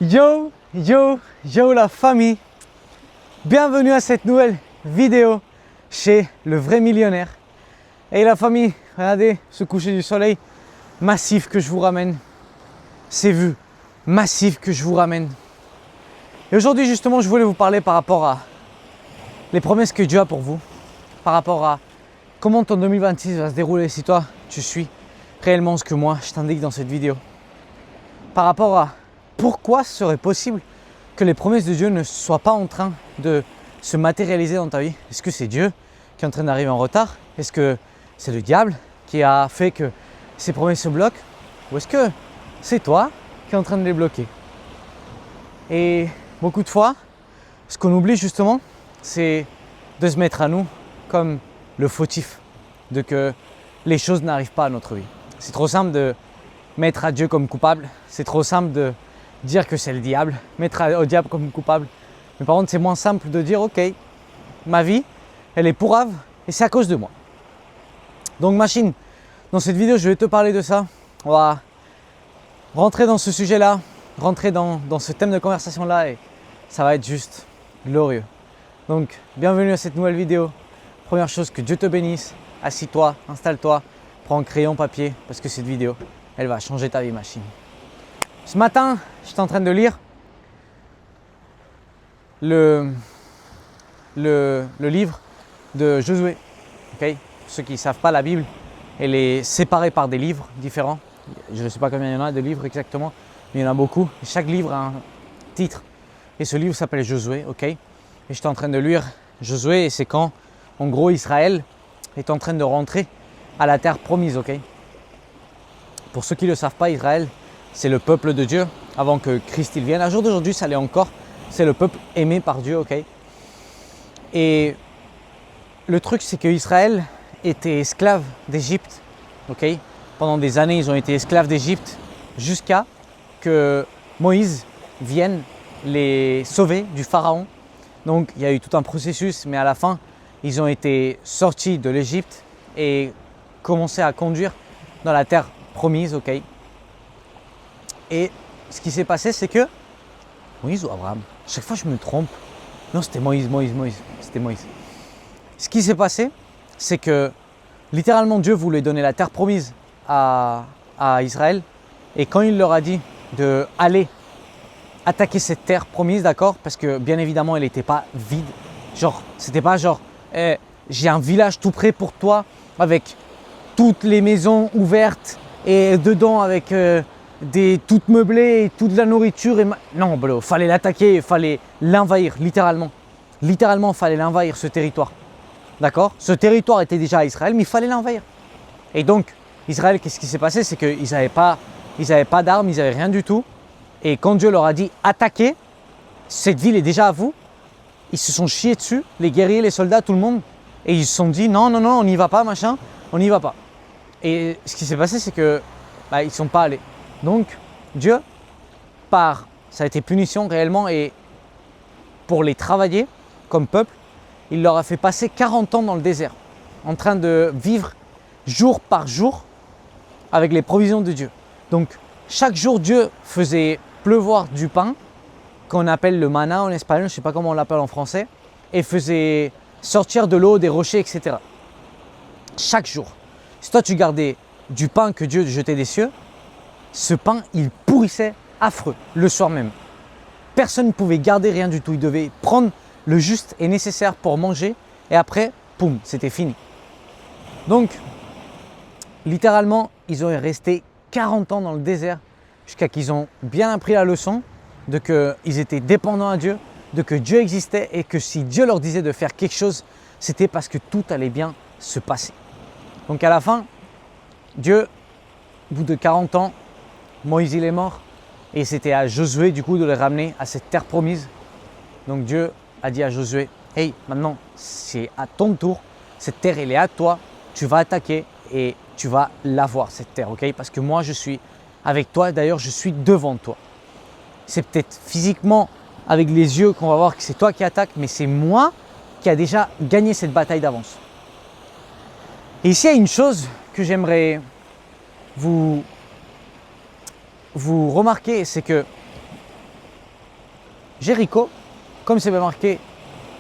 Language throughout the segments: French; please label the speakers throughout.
Speaker 1: Yo, yo, yo la famille. Bienvenue à cette nouvelle vidéo chez le vrai millionnaire. Et la famille, regardez ce coucher du soleil massif que je vous ramène. Ces vues massives que je vous ramène. Et aujourd'hui justement, je voulais vous parler par rapport à les promesses que Dieu a pour vous. Par rapport à comment ton 2026 va se dérouler si toi, tu suis réellement ce que moi, je t'indique dans cette vidéo. Par rapport à pourquoi ce serait possible que les promesses de Dieu ne soient pas en train de se matérialiser dans ta vie. Est-ce que c'est Dieu qui est en train d'arriver en retard? Est-ce que c'est le diable qui a fait que ces promesses se bloquent? Ou est-ce que c'est toi qui es en train de les bloquer? Et beaucoup de fois, ce qu'on oublie justement, c'est de se mettre à nous comme le fautif, de que les choses n'arrivent pas à notre vie. C'est trop simple de mettre à Dieu comme coupable, c'est trop simple de dire que c'est le diable, mettre au diable comme coupable. Mais par contre, c'est moins simple de dire, ok, ma vie, elle est pourrave et c'est à cause de moi. Donc machine, dans cette vidéo, je vais te parler de ça. On va rentrer dans ce sujet-là, rentrer dans ce thème de conversation-là et ça va être juste glorieux. Donc, bienvenue à cette nouvelle vidéo. Première chose, que Dieu te bénisse. Assis-toi, installe-toi, prends un crayon, papier, parce que cette vidéo, elle va changer ta vie, machine. Ce matin, j'étais en train de lire le livre de Josué. Okay? Ceux qui ne savent pas, la Bible, elle est séparée par des livres différents. Je ne sais pas combien il y en a de livres exactement, mais il y en a beaucoup. Et chaque livre a un titre. Et ce livre s'appelle Josué. Okay? Et j'étais en train de lire Josué et c'est quand, en gros, Israël est en train de rentrer à la terre promise. Okay? Pour ceux qui ne le savent pas, Israël, c'est le peuple de Dieu avant que Christ il vienne. À jour d'aujourd'hui, ça l'est encore. C'est le peuple aimé par Dieu, ok? Et le truc, c'est qu'Israël était esclave d'Égypte, ok? Pendant des années, ils ont été esclaves d'Égypte jusqu'à que Moïse vienne les sauver du pharaon. Donc, il y a eu tout un processus, mais à la fin, ils ont été sortis de l'Égypte et commencé à conduire dans la terre promise, ok? Et ce qui s'est passé, c'est que Moïse ou Abraham, chaque fois je me trompe. Non, c'était Moïse, c'était Moïse. Ce qui s'est passé, c'est que littéralement Dieu voulait donner la terre promise à Israël. Et quand il leur a dit d'aller attaquer cette terre promise, d'accord, parce que bien évidemment elle n'était pas vide. Genre, c'était pas genre, j'ai un village tout près pour toi avec toutes les maisons ouvertes et dedans avec toutes meublées et toute la nourriture. Non, bro, fallait l'attaquer, fallait l'envahir, littéralement. Littéralement, fallait l'envahir, ce territoire. D'accord? Ce territoire était déjà à Israël, mais il fallait l'envahir. Et donc, Israël, qu'est-ce qui s'est passé? C'est qu'ils n'avaient pas d'armes, ils n'avaient rien du tout. Et quand Dieu leur a dit attaquez, cette ville est déjà à vous, ils se sont chiés dessus, les guerriers, les soldats, tout le monde. Et ils se sont dit non, on n'y va pas, machin, on n'y va pas. Et ce qui s'est passé, c'est que ils ne sont pas allés. Donc, Dieu, ça a été punition réellement, et pour les travailler comme peuple, il leur a fait passer 40 ans dans le désert, en train de vivre jour par jour avec les provisions de Dieu. Donc, chaque jour, Dieu faisait pleuvoir du pain, qu'on appelle le manna en espagnol, je ne sais pas comment on l'appelle en français, et faisait sortir de l'eau des rochers, etc. Chaque jour. Si toi, tu gardais du pain que Dieu jetait des cieux, ce pain, il pourrissait affreux le soir même. Personne ne pouvait garder rien du tout. Il devait prendre le juste et nécessaire pour manger et après, poum, c'était fini. Donc, littéralement, ils ont resté 40 ans dans le désert jusqu'à qu'ils ont bien appris la leçon de qu'ils étaient dépendants à Dieu, de que Dieu existait et que si Dieu leur disait de faire quelque chose, c'était parce que tout allait bien se passer. Donc à la fin, Dieu, au bout de 40 ans, Moïse il est mort et c'était à Josué du coup de les ramener à cette terre promise. Donc Dieu a dit à Josué, hey, maintenant c'est à ton tour, cette terre elle est à toi, tu vas attaquer et tu vas l'avoir cette terre, ok? Parce que moi je suis avec toi, d'ailleurs je suis devant toi. C'est peut-être physiquement avec les yeux qu'on va voir que c'est toi qui attaques, mais c'est moi qui a déjà gagné cette bataille d'avance. Et ici il y a une chose que j'aimerais vous remarquer, c'est que Jéricho, comme c'est marqué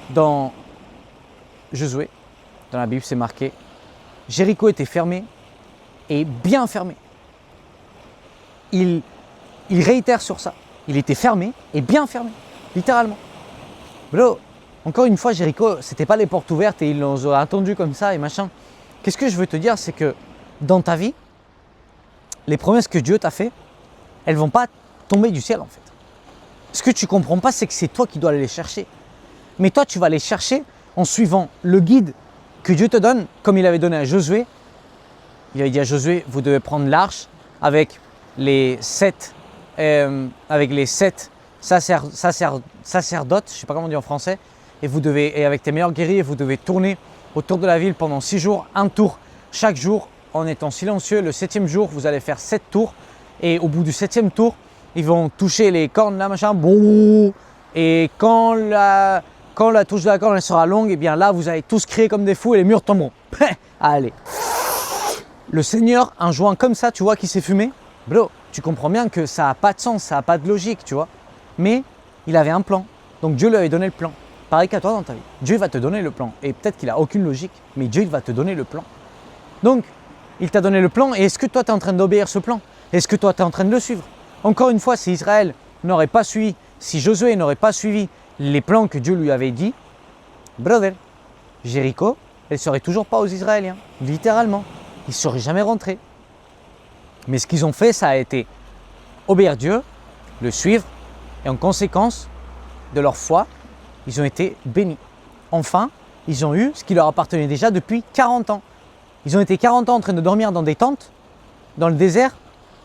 Speaker 1: dans Josué, dans la Bible, c'est marqué, Jéricho était fermé et bien fermé. Il réitère sur ça. Il était fermé et bien fermé, littéralement. Bro, encore une fois, Jéricho, c'était pas les portes ouvertes et ils nous ont attendu comme ça et machin. Qu'est-ce que je veux te dire, c'est que dans ta vie, les promesses que Dieu t'a fait, elles vont pas tomber du ciel en fait. Ce que tu comprends pas, c'est que c'est toi qui dois aller les chercher. Mais toi, tu vas les chercher en suivant le guide que Dieu te donne, comme il avait donné à Josué. Il avait dit à Josué, vous devez prendre l'arche avec les sept sacerdotes, je ne sais pas comment on dit en français, et avec tes meilleurs guerriers, vous devez tourner autour de la ville pendant 6 jours, un tour chaque jour en étant silencieux. Le 7e jour, vous allez faire 7 tours et au bout du 7e tour, ils vont toucher les cornes là, machin, boum, et quand la touche de la corne elle sera longue, et bien là, vous allez tous crier comme des fous et les murs tomberont. Allez. Le Seigneur, un joint comme ça, tu vois, qui s'est fumé, bro, tu comprends bien que ça n'a pas de sens, ça n'a pas de logique, tu vois. Mais il avait un plan, donc Dieu lui avait donné le plan. Pareil qu'à toi dans ta vie. Dieu va te donner le plan. Et peut-être qu'il n'a aucune logique, mais Dieu il va te donner le plan. Donc, il t'a donné le plan, et est-ce que toi tu es en train d'obéir ce plan? Est-ce que toi tu es en train de le suivre? Encore une fois, si Israël n'aurait pas suivi, si Josué n'aurait pas suivi les plans que Dieu lui avait dit, brother, Jéricho, elle ne serait toujours pas aux Israéliens, littéralement. Ils ne seraient jamais rentrés. Mais ce qu'ils ont fait, ça a été obéir Dieu, le suivre, et en conséquence de leur foi, ils ont été bénis. Enfin, ils ont eu ce qui leur appartenait déjà depuis 40 ans. Ils ont été 40 ans en train de dormir dans des tentes, dans le désert,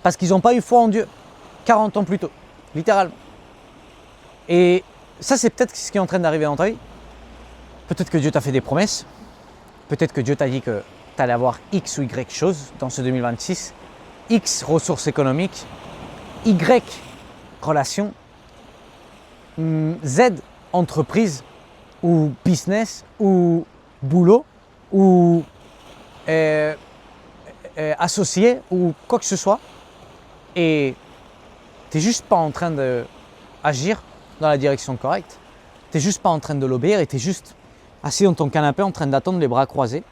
Speaker 1: parce qu'ils n'ont pas eu foi en Dieu. 40 ans plus tôt, littéralement. Et ça, c'est peut-être ce qui est en train d'arriver dans ta vie. Peut-être que Dieu t'a fait des promesses. Peut-être que Dieu t'a dit que tu allais avoir X ou Y choses dans ce 2026. X ressources économiques, Y relations, Z entreprise ou business ou boulot ou associé ou quoi que ce soit. Et tu n'es juste pas en train d'agir dans la direction correcte. Tu n'es juste pas en train de l'obéir et tu es juste assis dans ton canapé en train d'attendre les bras croisés.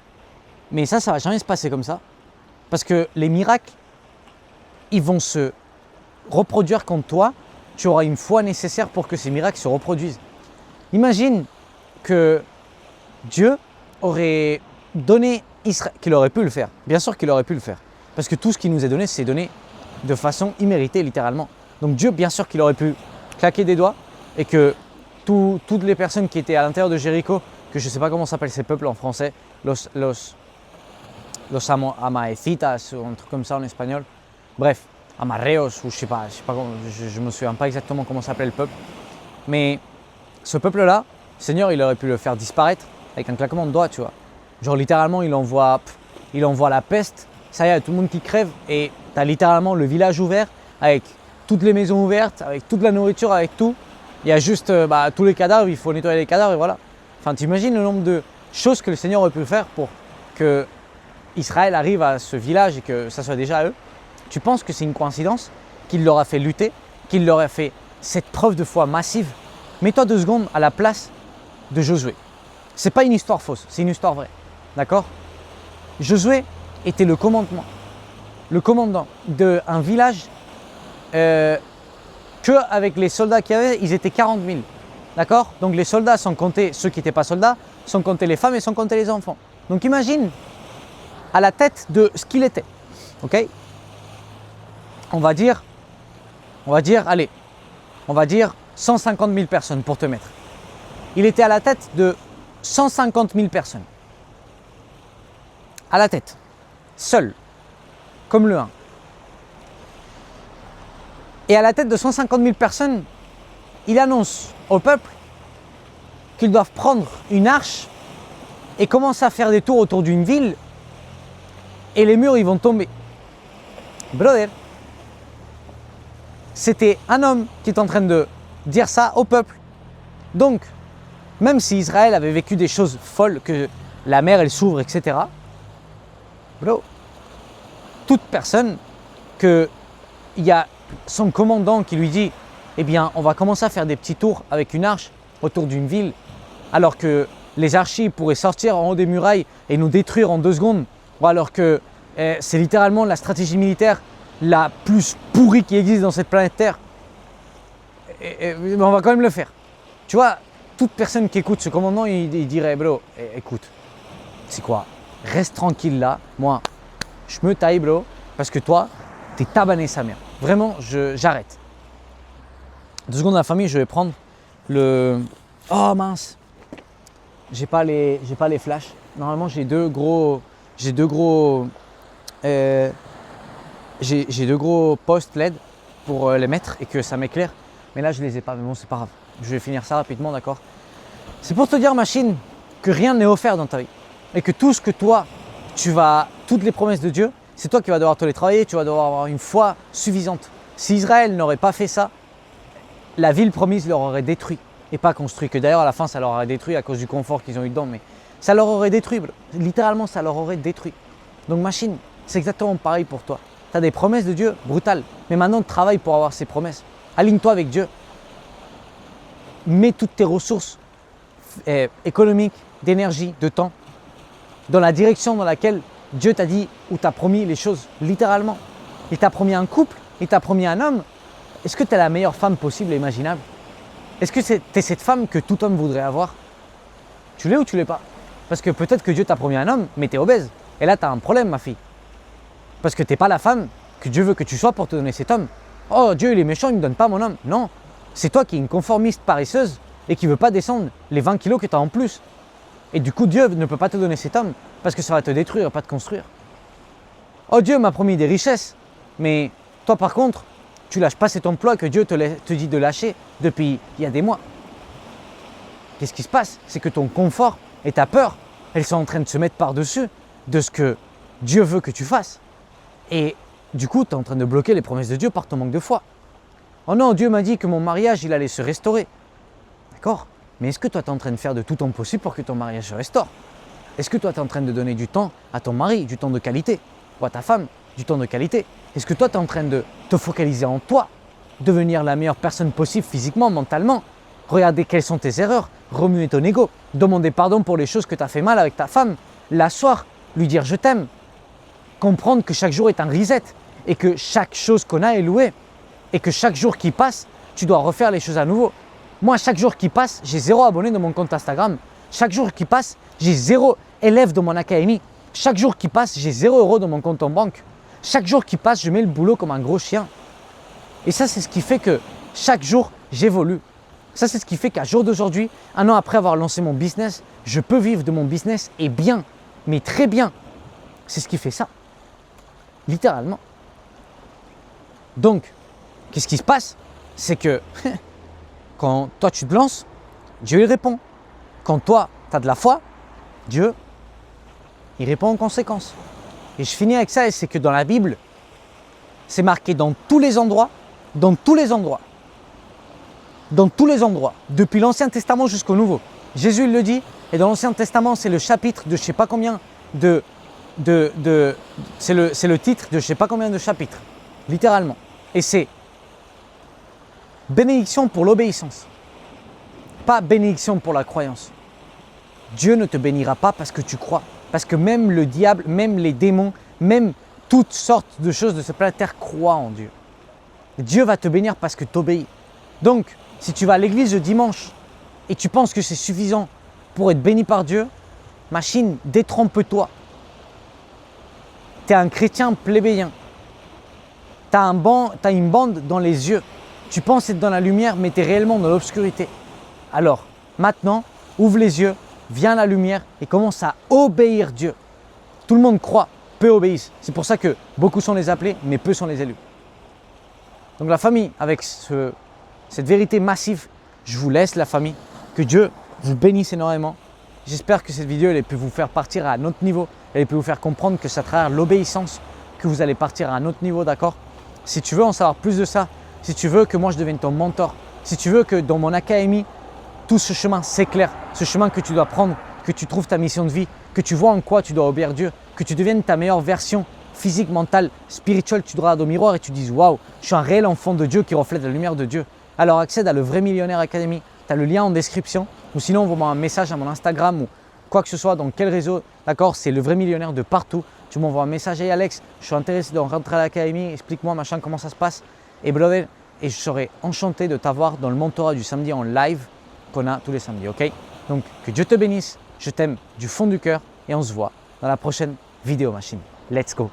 Speaker 1: Mais ça ne va jamais se passer comme ça. Parce que les miracles, ils vont se reproduire quand toi, tu auras une foi nécessaire pour que ces miracles se reproduisent. Imagine que Dieu aurait donné Israël, qu'il aurait pu le faire. Bien sûr qu'il aurait pu le faire. Parce que tout ce qui nous est donné, c'est donné de façon imméritée, littéralement. Donc Dieu, bien sûr qu'il aurait pu claquer des doigts et que toutes les personnes qui étaient à l'intérieur de Jéricho, que je ne sais pas comment s'appellent ces peuples en français, los amaecitas ou un truc comme ça en espagnol, bref, amarreos ou je sais pas comment, je me souviens pas exactement comment s'appelait le peuple, mais ce peuple-là, le Seigneur, il aurait pu le faire disparaître avec un claquement de doigts, tu vois. Genre littéralement, il envoie la peste, ça y est, tout le monde qui crève et tu as littéralement le village ouvert avec toutes les maisons ouvertes, avec toute la nourriture, avec tout. Il y a juste tous les cadavres, il faut nettoyer les cadavres et voilà. Enfin, t'imagines le nombre de choses que le Seigneur aurait pu faire pour que Israël arrive à ce village et que ça soit déjà à eux. Tu penses que c'est une coïncidence qu'il leur a fait lutter, qu'il leur a fait cette preuve de foi massive? Mets-toi 2 secondes à la place de Josué. C'est pas une histoire fausse, c'est une histoire vraie. D'accord? Josué était le commandant d'un village qu'avec les soldats qu'il y avait, ils étaient 40 000. D'accord? Donc les soldats, sans compter ceux qui n'étaient pas soldats, sans compter les femmes et sans compter les enfants. Donc imagine à la tête de ce qu'il était. Ok? On va dire 150 000 personnes pour te mettre. Il était à la tête de 150 000 personnes. À la tête. Seul. Comme le 1. Et à la tête de 150 000 personnes, il annonce au peuple qu'ils doivent prendre une arche et commencer à faire des tours autour d'une ville et les murs ils vont tomber. Brother, c'était un homme qui est en train de dire ça au peuple. Donc, même si Israël avait vécu des choses folles, que la mer elle s'ouvre, etc. Bro, toute personne qu'il y a son commandant qui lui dit eh bien, on va commencer à faire des petits tours avec une arche autour d'une ville, alors que les archis pourraient sortir en haut des murailles et nous détruire en 2 secondes, ou alors que c'est littéralement la stratégie militaire la plus pourrie qui existe dans cette planète Terre. Mais on va quand même le faire. Tu vois, toute personne qui écoute ce commandement, il dirait, bro, écoute, c'est quoi, reste tranquille là, moi, je me taille, bro, parce que toi, t'es tabané sa mère. Vraiment, j'arrête. 2 secondes, la famille, je vais prendre le... Oh mince, j'ai pas les flashs. Normalement, j'ai deux gros postes LED pour les mettre et que ça m'éclaire. Mais là, je les ai pas. Mais bon, c'est pas grave. Je vais finir ça rapidement, d'accord? C'est pour te dire, machine, que rien n'est offert dans ta vie et que tout ce que toi, toutes les promesses de Dieu, c'est toi qui vas devoir te les travailler. Tu vas devoir avoir une foi suffisante. Si Israël n'aurait pas fait ça, la ville promise leur aurait détruit et pas construit. Que d'ailleurs, à la fin, ça leur aurait détruit à cause du confort qu'ils ont eu dedans. Mais ça leur aurait détruit. Littéralement, ça leur aurait détruit. Donc, machine, c'est exactement pareil pour toi. Tu as des promesses de Dieu brutales. Mais maintenant, travaille pour avoir ces promesses. Aligne-toi avec Dieu. Mets toutes tes ressources économiques, d'énergie, de temps dans la direction dans laquelle Dieu t'a dit ou t'a promis les choses, littéralement. Il t'a promis un couple, il t'a promis un homme. Est-ce que tu es la meilleure femme possible et imaginable? Est-ce que tu es cette femme que tout homme voudrait avoir? Tu l'es ou tu l'es pas? Parce que peut-être que Dieu t'a promis un homme, mais tu es obèse. Et là, tu as un problème, ma fille. Parce que tu n'es pas la femme que Dieu veut que tu sois pour te donner cet homme. Oh, Dieu, il est méchant, il ne me donne pas mon homme. Non, c'est toi qui es une conformiste paresseuse et qui ne veut pas descendre les 20 kilos que tu as en plus. Et du coup, Dieu ne peut pas te donner cet homme parce que ça va te détruire, pas te construire. Oh, Dieu m'a promis des richesses, mais toi, par contre, tu lâches pas cet emploi que Dieu te dit de lâcher depuis il y a des mois. Qu'est-ce qui se passe? C'est que ton confort et ta peur, elles sont en train de se mettre par-dessus de ce que Dieu veut que tu fasses. Et du coup, tu es en train de bloquer les promesses de Dieu par ton manque de foi. Oh non, Dieu m'a dit que mon mariage, il allait se restaurer. D'accord? Mais est-ce que toi, tu es en train de faire de tout ton possible pour que ton mariage se restaure? Est-ce que toi, tu es en train de donner du temps à ton mari, du temps de qualité, ou à ta femme, du temps de qualité? Est-ce que toi, tu es en train de te focaliser en toi, devenir la meilleure personne possible physiquement, mentalement? Regarder quelles sont tes erreurs, remuer ton ego, demander pardon pour les choses que tu as fait mal avec ta femme, l'asseoir, lui dire je t'aime, comprendre que chaque jour est un reset et que chaque chose qu'on a est louée et que chaque jour qui passe, tu dois refaire les choses à nouveau. Moi, chaque jour qui passe, j'ai 0 abonné dans mon compte Instagram. Chaque jour qui passe, j'ai 0 élèves dans mon académie. Chaque jour qui passe, j'ai 0 € dans mon compte en banque. Chaque jour qui passe, je mets le boulot comme un gros chien. Et ça, c'est ce qui fait que chaque jour, j'évolue. Ça, c'est ce qui fait qu'à jour d'aujourd'hui, 1 an après avoir lancé mon business, je peux vivre de mon business et bien, mais très bien. C'est ce qui fait ça. Littéralement. Donc, qu'est-ce qui se passe? C'est que quand toi, tu te lances, Dieu, il répond. Quand toi, tu as de la foi, Dieu, il répond en conséquence. Et je finis avec ça, et c'est que dans la Bible, c'est marqué dans tous les endroits, depuis l'Ancien Testament jusqu'au Nouveau. Jésus, il le dit, et dans l'Ancien Testament, c'est le chapitre de je ne sais pas combien c'est le titre de je ne sais pas combien de chapitres, littéralement. Et c'est bénédiction pour l'obéissance, pas bénédiction pour la croyance. Dieu ne te bénira pas parce que tu crois. Parce que même le diable, même les démons, même toutes sortes de choses de cette planète Terre croient en Dieu. Dieu va te bénir parce que tu obéis. Donc, si tu vas à l'église le dimanche et tu penses que c'est suffisant pour être béni par Dieu, machine, détrompe-toi. Tu es un chrétien plébéien. Tu as une bande dans les yeux. Tu penses être dans la lumière, mais tu es réellement dans l'obscurité. Alors, maintenant, ouvre les yeux, viens à la lumière et commence à obéir Dieu. Tout le monde croit, peu obéissent. C'est pour ça que beaucoup sont les appelés, mais peu sont les élus. Donc la famille, avec cette vérité massive, je vous laisse la famille. Que Dieu vous bénisse énormément. J'espère que cette vidéo elle a pu vous faire partir à un autre niveau. Elle a pu vous faire comprendre que c'est à travers l'obéissance que vous allez partir à un autre niveau, d'accord? Si tu veux en savoir plus de ça, si tu veux que moi je devienne ton mentor, si tu veux que dans mon académie, tout ce chemin s'éclaire, ce chemin que tu dois prendre, que tu trouves ta mission de vie, que tu vois en quoi tu dois obéir Dieu, que tu deviennes ta meilleure version physique, mentale, spirituelle, tu te regardes au miroir et tu dises « Waouh, je suis un réel enfant de Dieu qui reflète la lumière de Dieu ». alors accède à Le Vrai Millionnaire Academy. Tu as le lien en description ou sinon envoie-moi un message à mon Instagram ou quoi que ce soit, dans quel réseau, d'accord, c'est Le Vrai Millionnaire de partout. Tu m'envoies un message, hey Alex, je suis intéressé de rentrer à l'académie, explique-moi machin, comment ça se passe. Et brother, et je serai enchanté de t'avoir dans le mentorat du samedi en live qu'on a tous les samedis, ok? Donc que Dieu te bénisse, je t'aime du fond du cœur et on se voit dans la prochaine vidéo machine. Let's go!